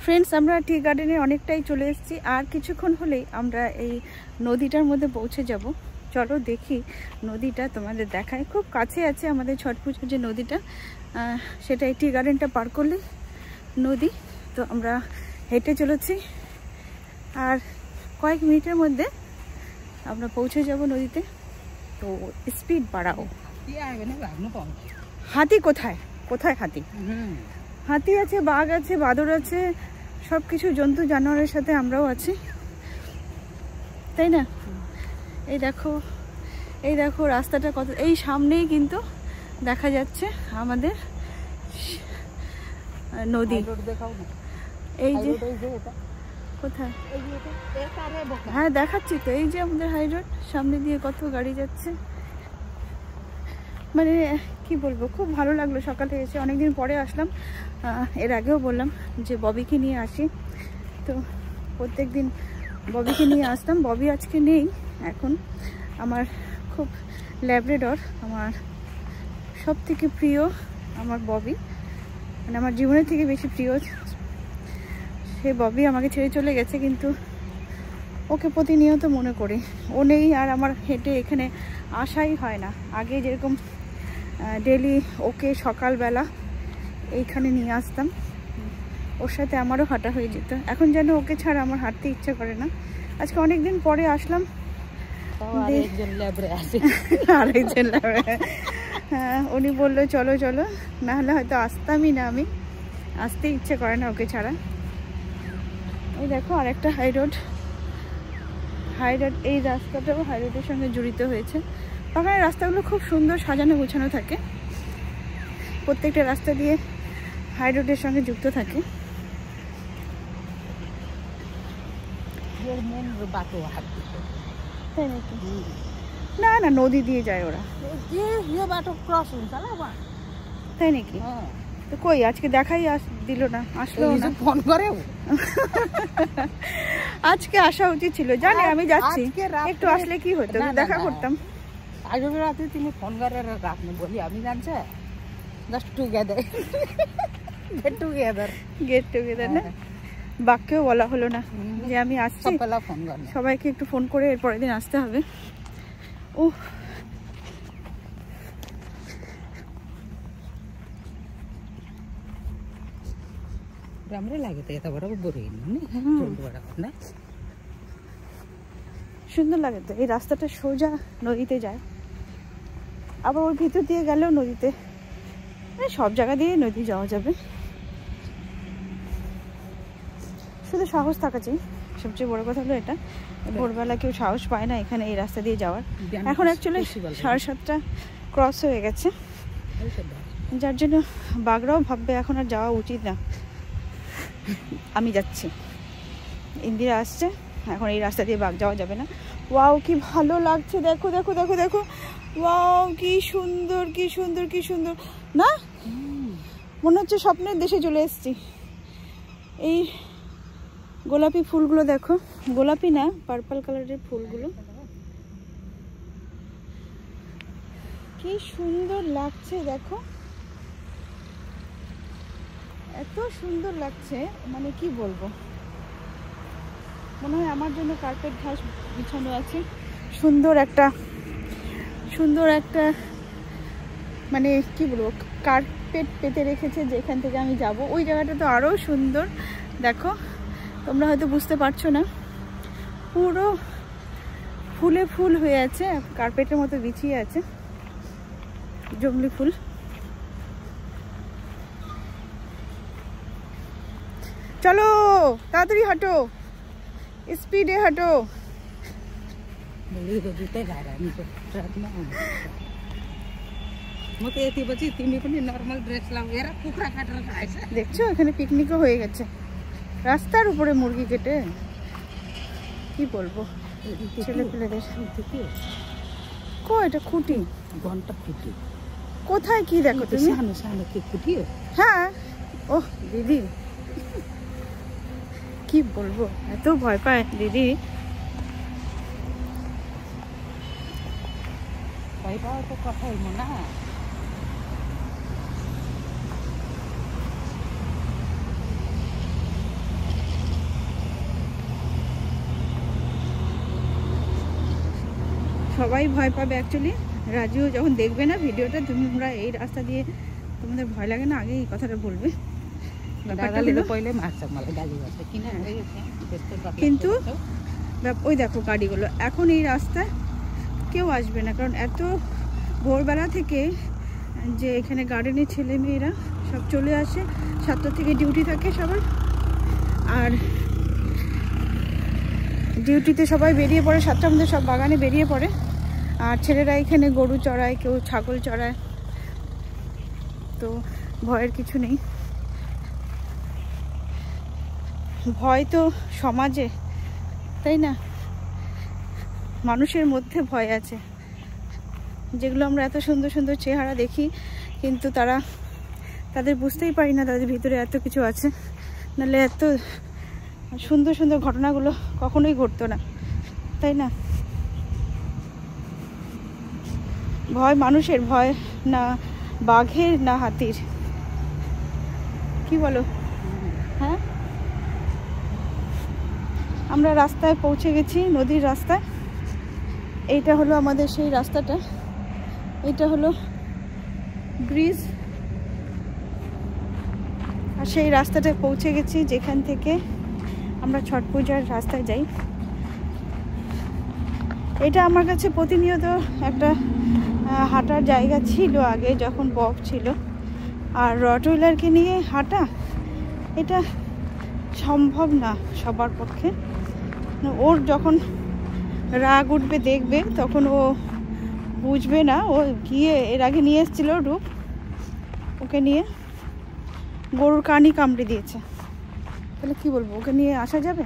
Friends, আমরা টি গার্ডেনে অনেকটাই চলে এসেছি, আর কিছুক্ষণ হলেই আমরা এই নদীটার মধ্যে পৌঁছে যাব। চলো দেখি নদীটা তোমাদের দেখায়। খুব কাছে আছে আমাদের ছট পুজোর যে নদীটা, সেটা এই টি গার্ডেনটা পার করলে নদী। তো আমরা হেঁটে চলেছি, আর কয়েক মিনিটের মধ্যে আমরা পৌঁছে যাব নদীতে। তো স্পিড বাড়াও। হাতি কোথায়? কোথায় হাতি? হাতি আছে, বাঘ আছে, বাদর আছে, সব কিছু জন্তু জানোয়ারের সাথে আমরাও আছি, তাই না? এই দেখো, এই দেখো রাস্তাটা কত, এই সামনেই কিন্তু দেখা যাচ্ছে আমাদের নদী। এই যে কোথায়? হ্যাঁ দেখাচ্ছি তো, এই যে আমাদের হাই রোড, সামনে দিয়ে কত গাড়ি যাচ্ছে। মানে কি বলবো, খুব ভালো লাগলো সকালে এসে, অনেকদিন পরে আসলাম। এর আগেও বললাম যে ববিকে নিয়ে আসি, তো প্রত্যেক দিন ববিকে নিয়ে আসতাম। ববি আজকে নেই এখন। আমার খুব ল্যাব্রাডর, আমার সব থেকে প্রিয় আমার ববি, মানে আমার জীবনের থেকে বেশি প্রিয় সে ববি। আমাকে ছেড়ে চলে গেছে, কিন্তু ওকে প্রতিনিয়ত মনে করি। ও নেই আর আমার হেঁটে এখানে আসাই হয় না। আগে যেরকম ডেলি ওকে সকালবেলা এইখানে নিয়ে আসতাম, ওর সাথে আমারও হাঁটা হয়ে যেত। এখন যেন ওকে ছাড়া আমার হাঁটতে ইচ্ছে করে না। আজকে অনেকদিন পরে আসলাম। হ্যাঁ, উনি বললো চলো চলো, নাহলে হয়তো আসতামই না। আমি আসতে ইচ্ছে করে না ওকে ছাড়া। এই দেখো আরেকটা হাই রোড। হাই রোড, এই রাস্তাটাও হাই রোডের সঙ্গে জড়িত হয়েছে। ওখানে রাস্তাগুলো খুব সুন্দর সাজানো গোছানো থাকে, প্রত্যেকটা রাস্তা দিয়ে হাই রোডের সঙ্গে যুক্ত থাকে। তাই নাকি? না না, নদী দিয়ে যায় ওরা। তাই নাকি? তো কই আজকে দেখাই দিল না, আসলো না, ফোন করে। আজকে আসা উচিত ছিল, জানি আমি যাচ্ছি, একটু আসলে কি হতো, দেখা করতাম। আগে রাতে তুমি ফোন করে রাখনি বলি আমি জানছে, জাস্ট টুগেদার, গেট টুগেদার না? বাক্যেও বলা হলো না যে আমি আসছি, সবাইকে একটু ফোন করে এর পরের দিন আসতে হবে। ও সুন্দর লাগে তো। এই রাস্তাটা সোজা নদীতে যায়, আবার ওর ভিতর দিয়ে গেলেও নদীতে, সব জায়গা দিয়ে নদী যাওয়া যাবে, শুধু সাহস থাকা চাই। সবচেয়ে বড় কথা হলো এটা, ভোরবেলা কেউ সাহস পায় না এখানে এই রাস্তা দিয়ে যাওয়ার। এখন অ্যাকচুয়ালি 7:30 ক্রস হয়ে গেছে, যার জন্য বাঘরাও ভাববে এখন আর যাওয়া উচিত না। আমি যাচ্ছি, ইন্দিরা আসছে, এখন এই রাস্তা দিয়ে বাঘ যাওয়া যাবে না। ওয়াও কি ভালো লাগছে, দেখো দেখো দেখো দেখো, ওয়াও কি সুন্দর কি সুন্দর কি সুন্দর না? মনে হচ্ছে স্বপ্নের দেশে চলে এসেছি। এই গোলাপি ফুলগুলো দেখো, গোলাপি না, পার্পল কালারের ফুলগুলো কি সুন্দর লাগছে দেখো, এত সুন্দর লাগছে, মানে কি বলবো। মনে হয় আমার জন্য কার্পেট ঘাস বিছানো আছে, সুন্দর একটা মানে কি বলবো, কার্পেট পেতে রেখেছে যেখান থেকে আমি যাব। ওই জায়গাটা তো আরও সুন্দর, দেখো তোমরা হয়তো বুঝতে পারছো না, পুরো ফুলে ফুল হয়ে আছে, কার্পেটের মতো বিছিয়ে আছে জংলি ফুল। চলো তাড়াতাড়ি হাঁটো, স্পিডে হাঁটো। দেখছো এখানে পিকনিকও হয়ে গেছে, রাস্তার উপরে মুরগি কেটে। কি বলবো ছেলে পেলেদের। কো এটা খুঁটি, ঘন্টা খুঁটি কোথায়? কি দেখো তুমি? খুঁটি। হ্যাঁ, ওহ দিদি কি বলবো, এত ভয় পায় দিদি। ভয় পাওয়া তো কথাই না। সবাই ভয় পাবে অ্যাকচুয়ালি। রাজুও যখন দেখবে না ভিডিওটা, তোমরা এই রাস্তা দিয়ে তোমাদের ভয় লাগে না, আগে এই কথাটা বলবে। কিন্তু ওই দেখো গাড়িগুলো, এখন এই রাস্তায় কেউ আসবে না, কারণ এত ভোরবেলা থেকে যে এখানে গার্ডেনের ছেলে মেয়েরা সব চলে আসে, 7টা থেকে ডিউটি থাকে সবার, আর ডিউটিতে সবাই বেরিয়ে পড়ে 7টার মধ্যে, সব বাগানে বেরিয়ে পড়ে। আর ছেলেরা এখানে গরু চড়ায়, কেউ ছাগল চড়ায়, তো ভয়ের কিছু নেই। ভয় তো সমাজে, তাই না? মানুষের মধ্যে ভয় আছে, যেগুলো আমরা এত সুন্দর সুন্দর চেহারা দেখি, কিন্তু তাদের বুঝতেই পারি না তাদের ভিতরে এত কিছু আছে, নাহলে এত সুন্দর সুন্দর ঘটনাগুলো কখনোই ঘটতো না, তাই না? ভয় মানুষের, ভয় না বাঘের না হাতির, কি বলো? হ্যাঁ, আমরা রাস্তায় পৌঁছে গেছি, নদীর রাস্তায়। এইটা হলো আমাদের সেই রাস্তাটা, এটা হলো ব্রিজ, আর সেই রাস্তাটায় পৌঁছে গেছি যেখান থেকে আমরা ছট পূজার রাস্তায় যাই। এটা আমার কাছে প্রতিনিয়ত একটা হাঁটার জায়গা ছিল আগে, যখন বব ছিল। আর রটউইলারকে নিয়ে হাঁটা এটা সম্ভব না সবার পক্ষে। ওর যখন রাগ উঠবে দেখবে, তখন ও বুঝবে না। ও গিয়ে এর আগে নিয়ে এসেছিল রূপ, ওকে নিয়ে গরুর কানই কামড়ে দিয়েছে। তাহলে কি বলবো, ওকে নিয়ে আসা যাবে?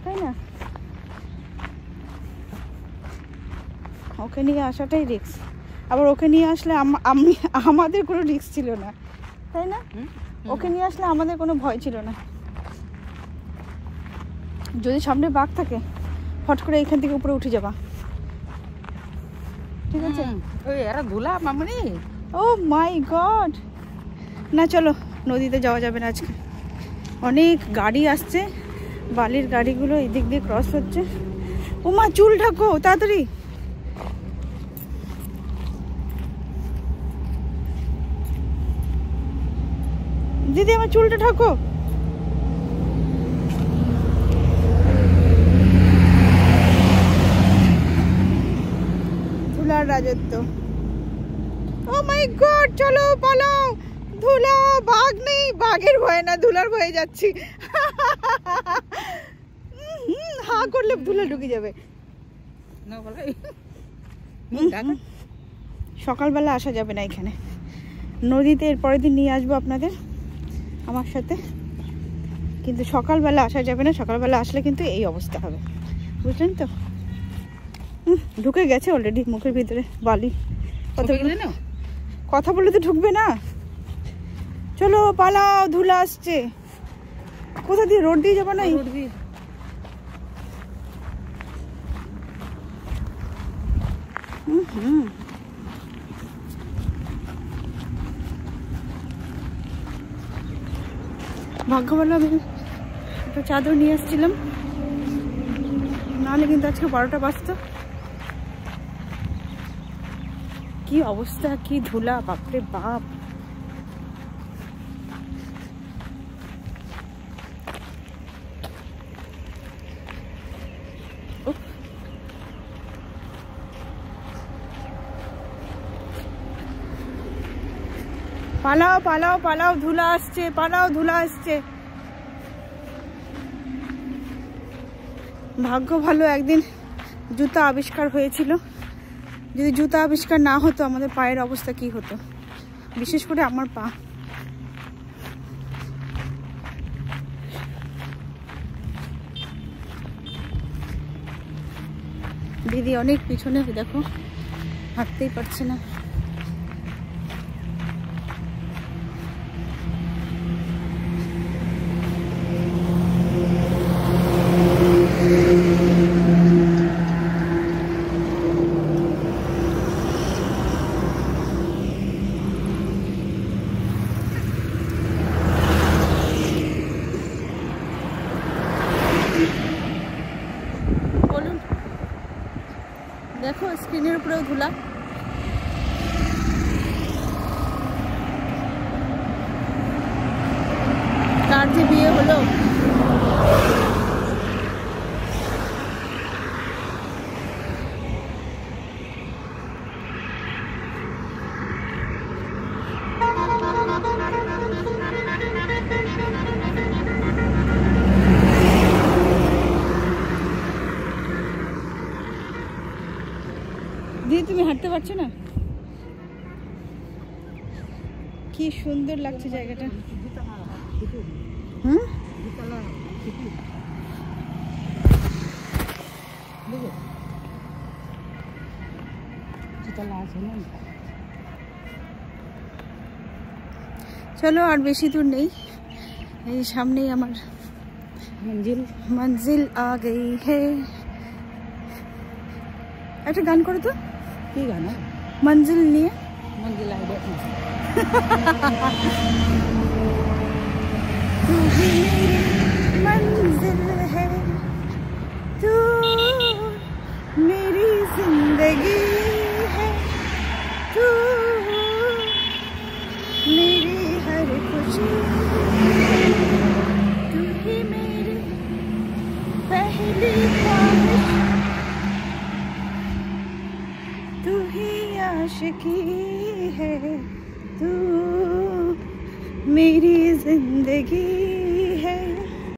তাই না? ওকে নিয়ে আসাটাই রিস্ক। আবার ওকে নিয়ে আসলে আমাদের কোনো রিস্ক ছিল না, তাই না? ওকে নিয়ে আসলে আমাদের কোনো ভয় ছিল না। যদি সামনে বাঘ থাকে, ফট করে এইখান থেকে উপরে উঠে যাবা, ঠিক আছে? ওই এরা ধুলা মামনি। ও মাই গড, না চলো, নদীতে যাওয়া যাবে না আজকে। অনেক গাড়ি আসছে, বালির গাড়িগুলো এদিক দিয়ে ক্রস হচ্ছে। ও মা, চুল ঢাকো তাড়াতাড়ি। দিদি আমার চুলটা ঢাকো। ধুলার রাজত্ব। ও মাই গড, চলো পালাও। ধুলা, বাঘ নেই, বাঘের ভয়ে না, ধুলার ভয়ে যাচ্ছি। হা করলে ধুলা ঢুকে যাবে। সকালবেলা আসা যাবে না এখানে, নদীতে এর পরের দিন নিয়ে আসবো আপনাদের আমার সাথে, কিন্তু সকালবেলা আসা যাবে না। সকালবেলা আসলে কিন্তু এই অবস্থা হবে, বুঝলেন তো? ঢুকে গেছে অলরেডি মুখের ভিতরে বালি। কথা বলে তো ঢুকবে না। চলো পালাও, ধুলা আসছে। কোথা দিয়ে? রোড দিয়ে যাবো না? ভাগ্য ভালো আমি একটা চাদর নিয়ে আসছিলাম, নাহলে কিন্তু আজকে 12টা বাজতো। কি অবস্থা, কি ধুলা, বাপরে বাপ। পালাও পালাও পালাও, ধুলা আসছে, পালাও, ধুলা আসছে। ভাগ্য ভালো একদিন জুতা আবিষ্কার হয়েছিল, যদি জুতা আবিষ্কার না হতো আমাদের পায়ের অবস্থা কি হতো, বিশেষ করে আমার পা। দিদি অনেক পিছনে, দেখো হাঁটতেই পারছে না। দেখো স্ক্রিনের উপরেও ধুলা। কার যে বিয়ে হলো। দিদি তুমি হাঁটতে পারছো না? কি সুন্দর লাগছে জায়গাটা। হুম চলো আর বেশি দূর নেই, এই সামনেই আমার মঞ্জিল আ গই হে। একটা গান করো তো। কি গান? মঞ্জিল নিয়ে। মঞ্জিল मंजिल है तू मेरी जिंदगी है, तू मेरी हर खुशी, तू ही मेरी पहली ख्वाहिश, तू ही आशिकी है, तू मेरी जिंदगी